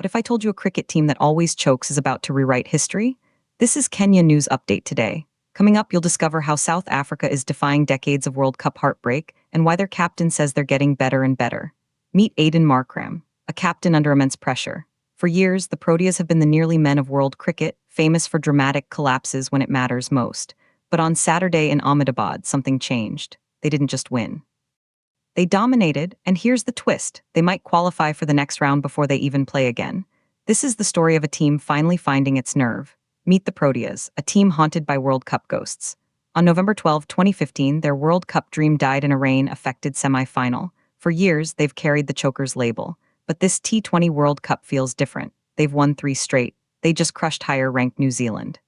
What if I told you a cricket team that always chokes is about to rewrite history? This is Kenya News Update today. Coming up, you'll discover how South Africa is defying decades of World Cup heartbreak and why their captain says they're getting better and better. Meet Aiden Markram, a captain under immense pressure. For years, the Proteas have been the nearly men of world cricket, famous for dramatic collapses when it matters most. But on Saturday in Ahmedabad, something changed. They didn't just win. They dominated, and here's the twist. They might qualify for the next round before they even play again. This is the story of a team finally finding its nerve. Meet the Proteas, a team haunted by World Cup ghosts. On November 12, 2015, their World Cup dream died in a rain-affected semi-final. For years, they've carried the Chokers label. But this T20 World Cup feels different. They've won 3 straight. They just crushed higher-ranked New Zealand.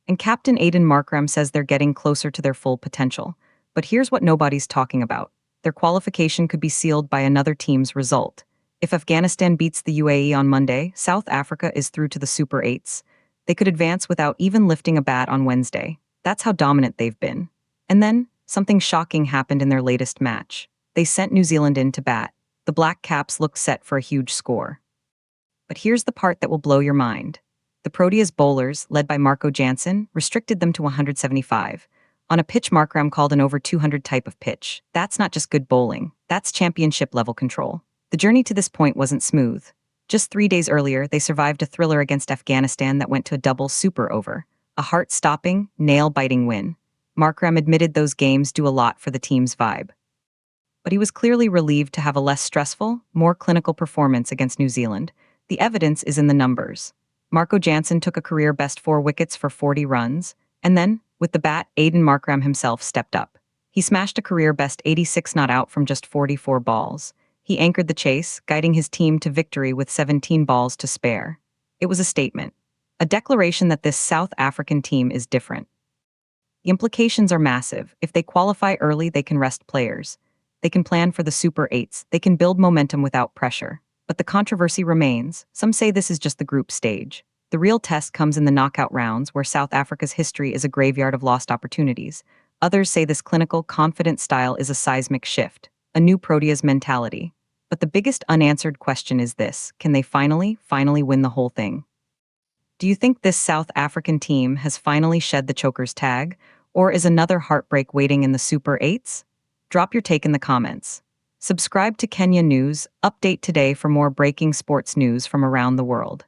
And Captain Aiden Markram says they're getting closer to their full potential. But here's what nobody's talking about. Their qualification could be sealed by another team's result. If Afghanistan beats the UAE on Monday, South Africa is through to the Super 8s. They could advance without even lifting a bat on Wednesday. That's how dominant they've been. And then, something shocking happened in their latest match. They sent New Zealand in to bat. The Black Caps looked set for a huge score. But here's the part that will blow your mind. The Proteas bowlers, led by Marco Jansen, restricted them to 175. On a pitch Markram called an over 200 type of pitch. That's not just good bowling, that's championship-level control. The journey to this point wasn't smooth. Just 3 days earlier, they survived a thriller against Afghanistan that went to a double super over. A heart-stopping, nail-biting win. Markram admitted those games do a lot for the team's vibe. But he was clearly relieved to have a less stressful, more clinical performance against New Zealand. The evidence is in the numbers. Marco Jansen took a career-best 4 wickets for 40 runs, and then, with the bat, Aiden Markram himself stepped up. He smashed a career-best 86 not out from just 44 balls. He anchored the chase, guiding his team to victory with 17 balls to spare. It was a statement. A declaration that this South African team is different. The implications are massive. If they qualify early, they can rest players. They can plan for the Super 8s. They can build momentum without pressure. But the controversy remains. Some say this is just the group stage. The real test comes in the knockout rounds, where South Africa's history is a graveyard of lost opportunities. Others say this clinical, confident style is a seismic shift, a new Proteas mentality. But the biggest unanswered question is this: can they finally win the whole thing? Do you think this South African team has finally shed the Chokers tag, or is another heartbreak waiting in the Super 8s? Drop your take in the comments. Subscribe to Kenya News Update today for more breaking sports news from around the world.